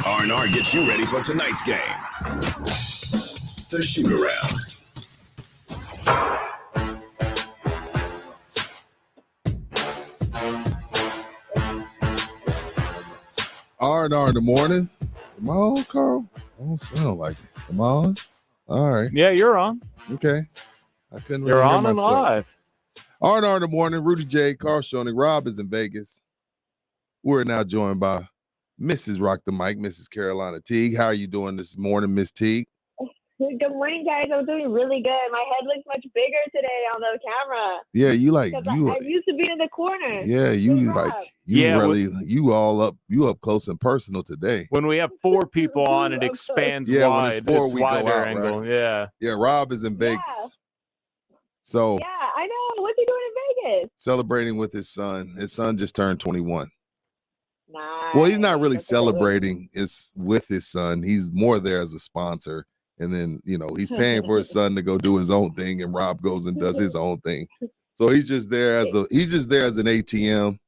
R&R gets you ready for tonight's game. The Shootaround. R&R in the morning. Come on, Carl. I don't sound like it. Come on. All right. Yeah, you're on. Okay. I couldn't You're really hear on and myself. live. R&R in the morning. Rudy J, Carl Schoening. Rob is in Vegas. We're now joined by Mrs. Rock the Mic, Mrs. Carolina Teague. How are you doing this morning, Miss Teague? Good morning, guys. I'm doing really good. My head looks much bigger today on the camera. Yeah, you like Because you. I used to be in the corner. Yeah, you Good like job. you Yeah, really you all up. You up close and personal today. When we have four people on, it expands Yeah, wide. when it's four, we go wider out, angle. right? Yeah. Yeah, Rob is in Vegas. So Yeah, I know. What's he doing in Vegas? celebrating with his son. His son just turned 21. Nice. Well, he's not really That's a good one. celebrating. It's with his son. He's more there as a sponsor. And then, he's paying for his son to go do his own thing, and Rob goes and does his own thing. So he's just there as an ATM.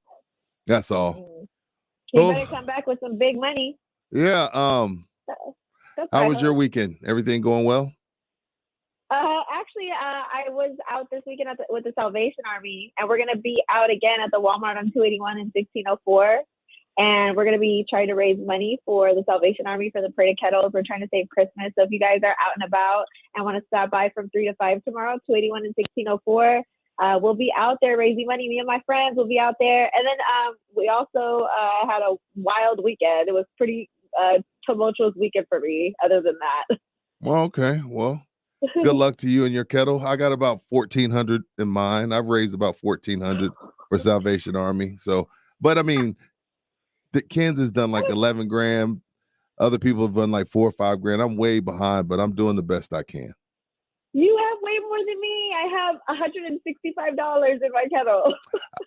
That's all. He better come back with some big money. Yeah. How was your weekend? Everything going well? Actually, I was out this weekend with the Salvation Army, and we're going to be out again at the Walmart on 281 and 1604. And we're going to be trying to raise money for the Salvation Army for the Parade of Kettles. We're trying to save Christmas. So if you guys are out and about and want to stop by from 3 to 5 tomorrow, 281 and 1604, we'll be out there raising money. Me and my friends will be out there. And then we also had a wild weekend. It was pretty tumultuous weekend for me other than that. Well, okay. Well, good luck to you and your kettle. I got about 1,400 in mine. I've raised about 1,400 for Salvation Army. So, but I mean, Kansas done like 11 grand. Other people have done like 4 or 5 grand. I'm way behind, but I'm doing the best I can. You have way more than me. I have $165 in my kettle.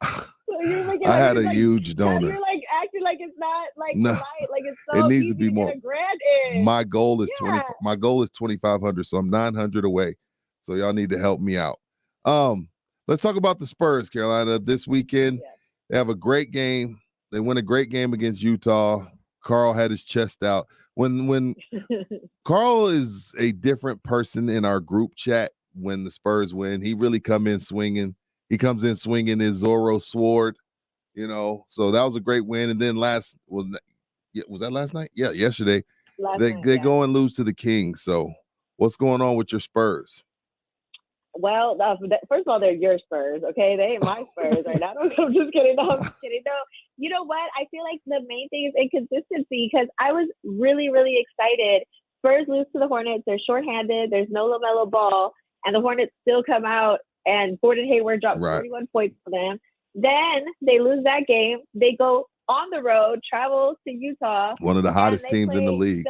So you're making I had a huge donor. You're like acting like it's not like No, right. Like it's so it needs easy to be more. get a grand in. My goal is Yeah. 20. My goal is 2,500, so I'm 900 away. So y'all need to help me out. Let's talk about the Spurs, Carolina. This weekend, They have a great game. They win a great game against Utah. Carl had his chest out. When Carl is a different person in our group chat when the Spurs win. He really come in swinging. He comes in swinging his Zorro sword, So that was a great win. And then was that last night? Yeah, yesterday. They go and lose to the Kings. So what's going on with your Spurs? Well, first of all, they're your Spurs, okay? They ain't my Spurs right now. I'm just kidding. No, I'm just kidding. No, you know what? I feel like the main thing is inconsistency because I was really, really excited. Spurs lose to the Hornets. They're shorthanded. There's no LaMelo Ball. And the Hornets still come out and Gordon Hayward drops 41 points for them. Then they lose that game. They go on the road, travel to Utah. One of the hottest teams in the league.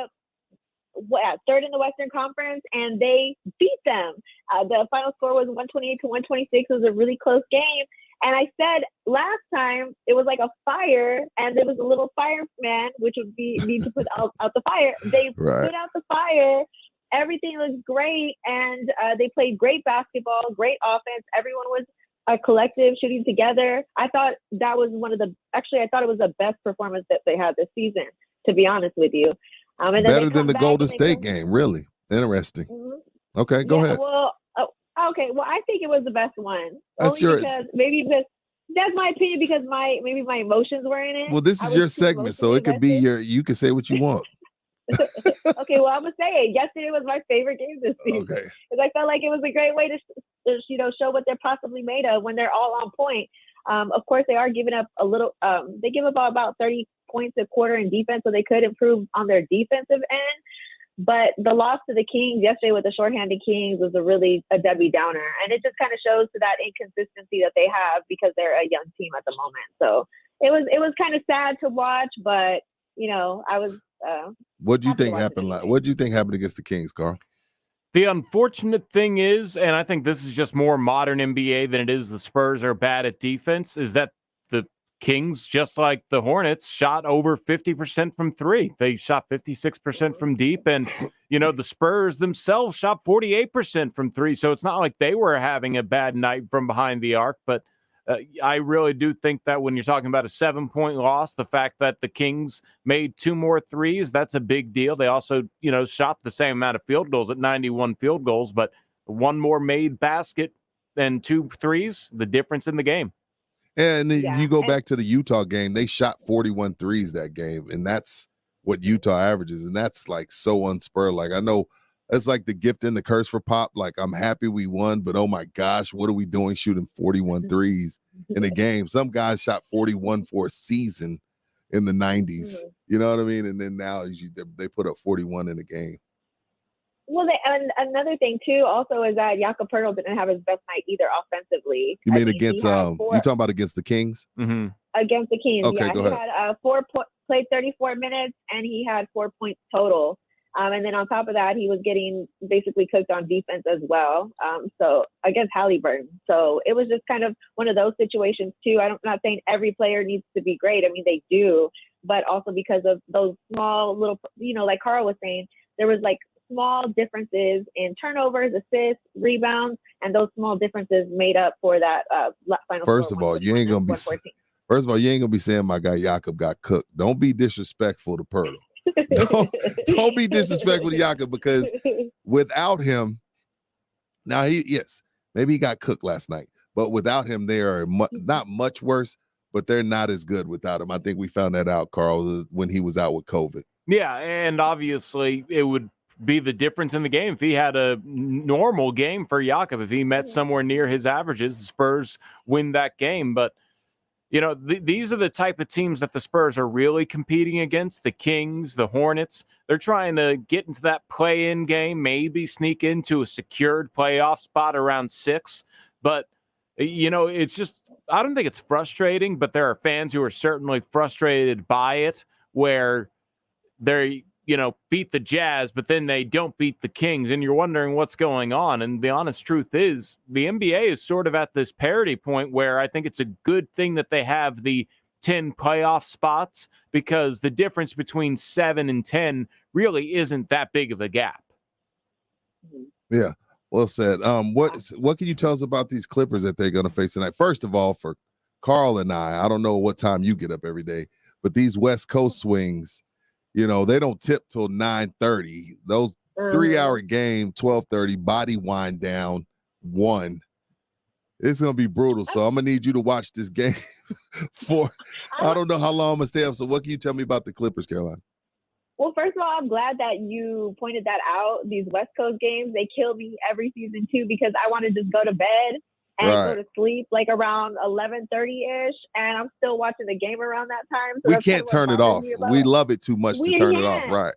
Third in the Western Conference, and they beat them. The final score was 128 to 126. It was a really close game. And I said last time it was like a fire, and there was a little fireman, which would need to put out the fire. They put out the fire. Everything was great, and they played great basketball, great offense. Everyone was a collective shooting together. I thought that was I thought it was the best performance that they had this season, to be honest with you. And better than the Golden State game, really. Interesting. Mm-hmm. Okay, go ahead. Well, okay. Well, I think it was the best one. That's That's my opinion because maybe my emotions were in it. Well, this is your segment, so it could be you can say what you want. Okay, well, I'm gonna say it. Yesterday was my favorite game this season. Okay. Because I felt like it was a great way to show what they're possibly made of when they're all on point. Of course, they are giving up a little. They give up about 30 points a quarter in defense, so they could improve on their defensive end. But the loss to the Kings yesterday with the shorthanded Kings was a Debbie Downer, and it just kind of shows to that inconsistency that they have because they're a young team at the moment. So it was kind of sad to watch, but I was. What do you think happened? What do you think happened against the Kings, Carl? The unfortunate thing is, and I think this is just more modern NBA than it is the Spurs are bad at defense, is that the Kings, just like the Hornets, shot over 50% from three. They shot 56% from deep, and, the Spurs themselves shot 48% from three. So it's not like they were having a bad night from behind the arc, but I really do think that when you're talking about a 7-point loss, the fact that the Kings made 2 more threes, that's a big deal. They also, shot the same amount of field goals at 91 field goals, but 1 more made basket and 2 threes, the difference in the game. And you go back to the Utah game, they shot 41 threes that game, and that's what Utah averages, and that's like so unspurred. Like, I know it's like the gift and the curse for Pop. Like, I'm happy we won, but oh my gosh, what are we doing shooting 41 threes in a game? Some guys shot 41 for a season in the 90s. You know what I mean? And then now they put up 41 in a game. Well, and another thing too, also, is that Jakob Poeltl didn't have his best night either offensively. You mean against you talking about against the Kings? Mm-hmm. Against the Kings, okay, yeah. Go ahead. Had played 34 minutes, and he had 4 points total. And then on top of that, he was getting basically cooked on defense as well. So against Halliburton. So it was just kind of one of those situations too. I'm not saying every player needs to be great. I mean, they do, but also because of those small little, like Carl was saying, there was like small differences in turnovers, assists, rebounds, and those small differences made up for that final First score. Of all, you ain't gonna be saying my guy Jakob got cooked. Don't be disrespectful to Poeltl. Don't be disrespectful to Jakob, because without him, now maybe he got cooked last night, but without him, they are not much worse, but they're not as good without him. I think we found that out, Carl, when he was out with COVID. Yeah, and obviously it would be the difference in the game if he had a normal game for Jakob. If he met somewhere near his averages, the Spurs win that game. But these are the type of teams that the Spurs are really competing against. The Kings, the Hornets, they're trying to get into that play-in game, maybe sneak into a secured playoff spot around 6. But it's just, I don't think it's frustrating, but there are fans who are certainly frustrated by it, where they're beat the Jazz, but then they don't beat the Kings, and you're wondering what's going on. And the honest truth is, the NBA is sort of at this parity point where I think it's a good thing that they have the 10 playoff spots, because the difference between 7 and 10 really isn't that big of a gap. Yeah, well said. What can you tell us about these Clippers that they're going to face tonight? First of all, for Carl and I don't know what time you get up every day, but these West Coast swings, they don't tip till 9:30. Those 3-hour game, 12:30, body wind down 1. It's going to be brutal. So I'm going to need you to watch this game for, I don't know how long I'm going to stay up. So what can you tell me about the Clippers, Carolina? Well, first of all, I'm glad that you pointed that out. These West Coast games, they kill me every season too, because I want to just go to bed and go to sleep like around 11:30-ish, and I'm still watching the game around that time. So we can't turn it off. We love it too much to turn it off, right?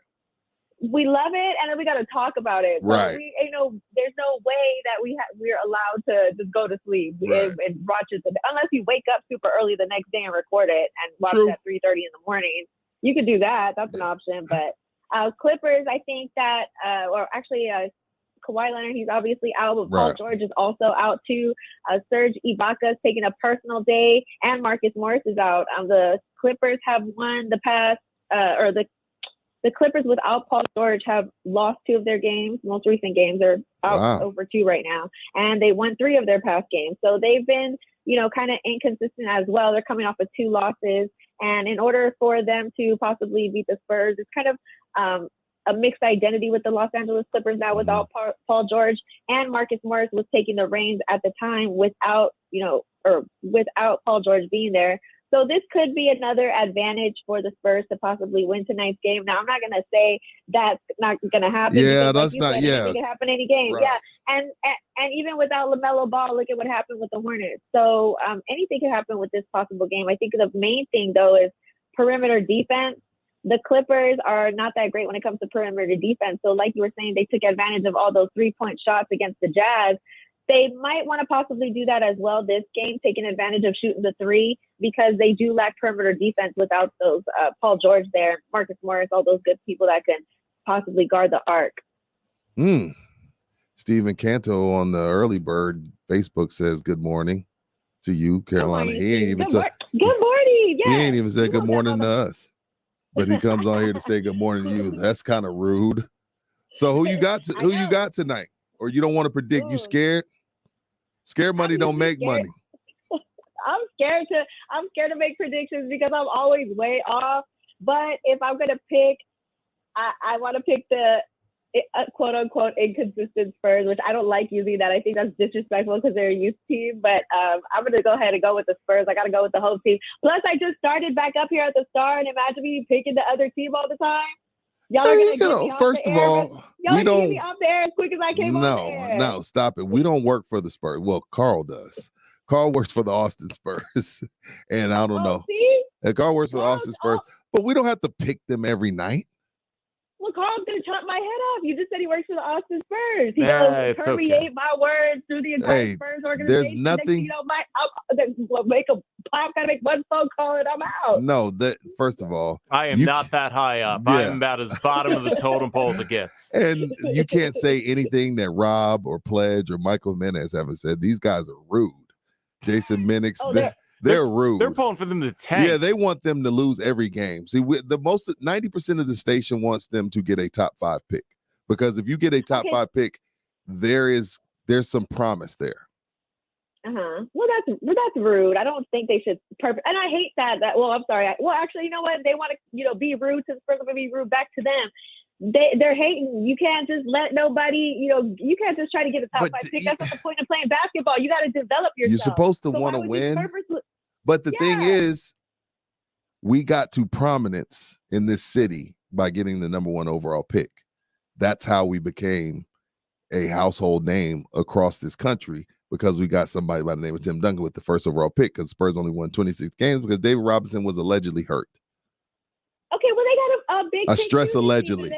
We love it, and then we got to talk about it. Right. So there's no way that we're allowed to just go to sleep and watch it, unless you wake up super early the next day and record it and watch it at 3:30 in the morning. You could do that. That's an option. But Clippers, I think that, Kawhi Leonard, he's obviously out, but Paul George is also out too. Serge Ibaka is taking a personal day, and Marcus Morris is out. The Clippers have won the past, the Clippers without Paul George have lost 2 of their games. Most recent games are out over 2 right now, and they won 3 of their past games. So they've been, kind of inconsistent as well. They're coming off of 2 losses, and in order for them to possibly beat the Spurs, it's kind of a mixed identity with the Los Angeles Clippers now without Paul George, and Marcus Morris was taking the reins at the time without Paul George being there. So this could be another advantage for the Spurs to possibly win tonight's game. Now, I'm not going to say that's not going to happen. Yeah, that's not. Anything can happen any game. Right. Yeah, and even without LaMelo Ball, look at what happened with the Hornets. So anything can happen with this possible game. I think the main thing though is perimeter defense. The Clippers are not that great when it comes to perimeter defense. So like you were saying, they took advantage of all those 3-point shots against the Jazz. They might want to possibly do that as well this game, taking advantage of shooting the 3, because they do lack perimeter defense without those Paul George there, Marcus Morris, all those good people that can possibly guard the arc. Stephen Canto on the Early Bird Facebook says good morning to you, Carolina. He ain't even good morning. He ain't even said good morning to us. But he comes on here to say good morning to you. That's kind of rude. So who you got tonight? Or you don't want to predict? You scared? Scared money don't make money. scared to make predictions because I'm always way off. But if I'm gonna pick, I want to pick the quote unquote inconsistent Spurs, which I don't like using that. I think that's disrespectful because they're a youth team. But I'm gonna go ahead and go with the Spurs. I gotta go with the home team. Plus, I just started back up here at the Star, and imagine me picking the other team all the time. Y'all are gonna get me off first the of air, all, y'all we gonna get don't. me off the air as quick as I came on the air. No, stop it. We don't work for the Spurs. Well, Carl does. Carl works for the Austin Spurs, and I don't know. See? And Carl works for the Austin Spurs, but we don't have to pick them every night. Well, Carl's gonna chop my head off. You just said he works for the Austin Spurs. He Nah, goes permeate my words through the entire Spurs organization. There's nothing. Make a pop. Gotta make one phone call and I'm out. No, that first of all, I am not that high up. Yeah. I am about as bottom of the totem pole as it gets. And you can't say anything that Rob or Pledge or Michael Menes haven't said. These guys are rude. Jason Minix, they're rude. They're pulling for them to tank. Yeah, they want them to lose every game. See, the most 90% of the station wants them to get a top 5 pick, because if you get a top 5 pick, there's some promise there. Well, that's rude. I don't think they should. And I hate that. Well, I'm sorry. Actually, you know what? They want to, be rude to the Spurs. I'm gonna be rude back to them. They're hating. You can't just let nobody. You can't just try to get a top 5 pick. That's not the point of playing basketball. You got to develop yourself. You're supposed to want to win. But the thing is, we got to prominence in this city by getting the number 1 overall pick. That's how we became a household name across this country, because we got somebody by the name of Tim Duncan with the first overall pick, because Spurs only won 26 games because David Robinson was allegedly hurt. Okay, well, they got a big. I stress allegedly.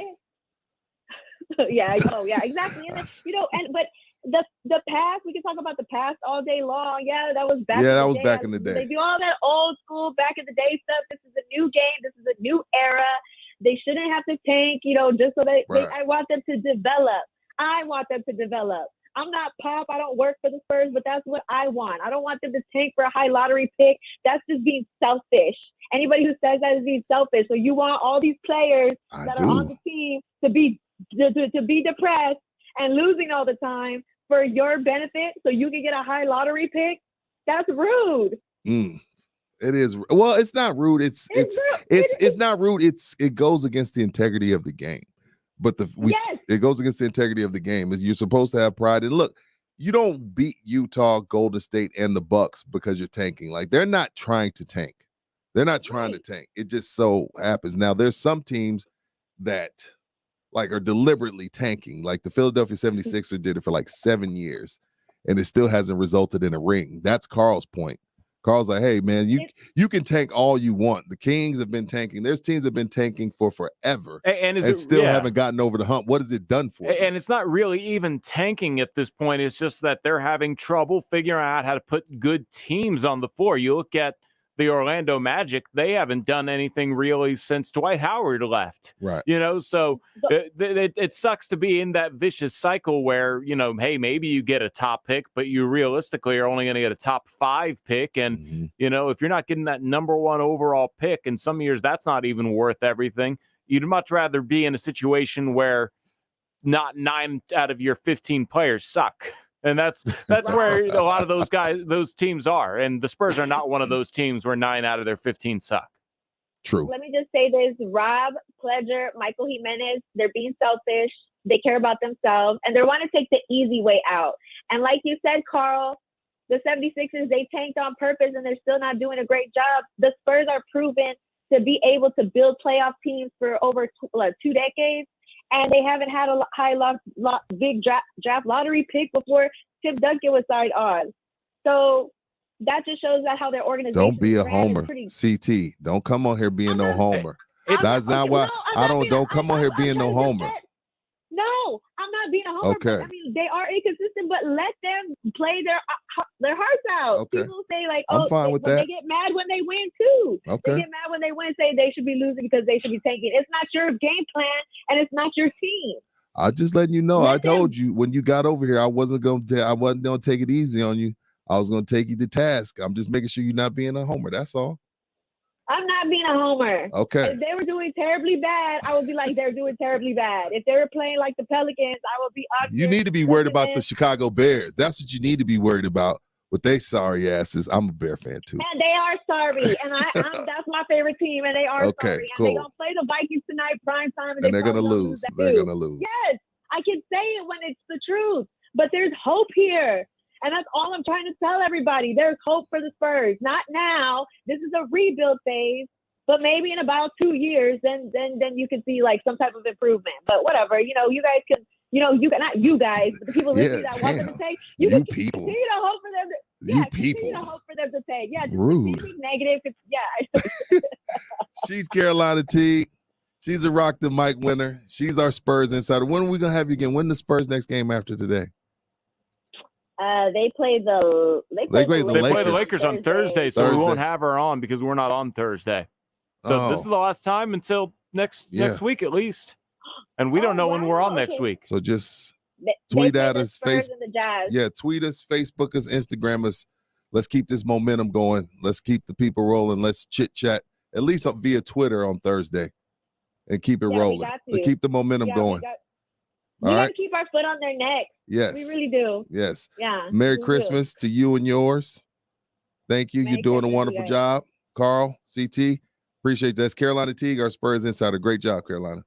Yeah, exactly. And then, but the past, we can talk about the past all day long. Yeah, that was back. Yeah, that was back in the day. They do all that old school back in the day stuff. This is a new game. This is a new era. They shouldn't have to tank. Just so I want them to develop. I want them to develop. I'm not Pop. I don't work for the Spurs, but that's what I want. I don't want them to tank for a high lottery pick. That's just being selfish. Anybody who says that is being selfish. So you want all these players that are on the team to be depressed and losing all the time for your benefit, so you can get a high lottery pick. That's rude. It is. Well, it's not rude. It's not rude. It goes against the integrity of the game. But it goes against the integrity of the game. Is you're supposed to have pride. And look, you don't beat Utah, Golden State, and the Bucks because you're tanking. Like, they're not trying to tank. They're not trying to tank. It just so happens. Now, there's some teams that are deliberately tanking. Like the Philadelphia 76ers did it for 7 years, and it still hasn't resulted in a ring. That's Carl's point. Carl's like, hey, man, you can tank all you want. The Kings have been tanking. There's teams that have been tanking for forever and still haven't gotten over the hump. What has it done for them? And it's not really even tanking at this point. It's just that they're having trouble figuring out how to put good teams on the floor. You look at the Orlando Magic, they haven't done anything really since Dwight Howard left. Right. So it sucks to be in that vicious cycle where, hey, maybe you get a top pick, but you realistically are only going to get a top 5 pick. And, if you're not getting that number 1 overall pick, and some years that's not even worth everything, you'd much rather be in a situation where not 9 out of your 15 players suck. And that's where a lot of those teams are. And the Spurs are not one of those teams where 9 out of their 15 suck. True. Let me just say this. Rob, Pledger, Michael Jimenez, they're being selfish. They care about themselves. And they want to take the easy way out. And like you said, Carl, the 76ers, they tanked on purpose and they're still not doing a great job. The Spurs are proven to be able to build playoff teams for over 2 decades. And they haven't had a high big draft lottery pick before Tim Duncan was signed on. So that just shows that how their organization. Don't be a homer, CT. Don't come on here being no homer. That's not why don't come on here being no homer. No, I'm not being a homer. Okay. I mean, they are inconsistent, but let them play their hearts out. Okay. People say I'm fine with that. They get mad when they win too. Okay. They get mad when they win, say they should be losing because they should be tanking. It's not your game plan and it's not your team. I just letting you know. I told you when you got over here, I wasn't gonna take it easy on you. I was gonna take you to task. I'm just making sure you're not being a homer. That's all. I'm not being a homer. Okay. If they were doing terribly bad, I would be like, they're doing terribly bad. If they were playing like the Pelicans, I would be. You need to be worried about the Chicago Bears. That's what you need to be worried about with they sorry asses. I'm a Bear fan too. And they are sorry, and that's my favorite team, and they are Okay, sorry. cool. And they're gonna play the Vikings tonight, prime time, And they're gonna probably lose. that They're too. gonna lose. Yes, I can say it when it's the truth, but there's hope here, and that's all I'm trying to tell everybody. There's hope for the Spurs. Not now. This is a rebuild phase, but maybe in about 2 years, then you can see like some type of improvement. But whatever, you guys can. You can, not you guys, but the people listening that want them to take, you can people. continue to hope for them. Continue to hope for them to take. Yeah, just rude. be negative. Yeah. She's Carolina Teague. She's a Rock the Mic winner. She's our Spurs insider. When are we gonna have you again? When the Spurs next game after today? They play the Lakers on Thursday, so we won't have her on because we're not on Thursday. So this is the last time until next week at least. And we don't know when we're on next week. So just tweet at us, tweet us, Facebook us, Instagram us. Let's keep this momentum going. Let's keep the people rolling. Let's chit chat at least via Twitter on Thursday, and keep it rolling. Let's keep the momentum going. We got to keep our foot on their neck. Yes, we really do. Yes. Yeah. Merry Christmas to you and yours. Thank you. You're doing a wonderful job, Carl. CT. Appreciate that. That's Carolina Teague, our Spurs insider. Great job, Carolina.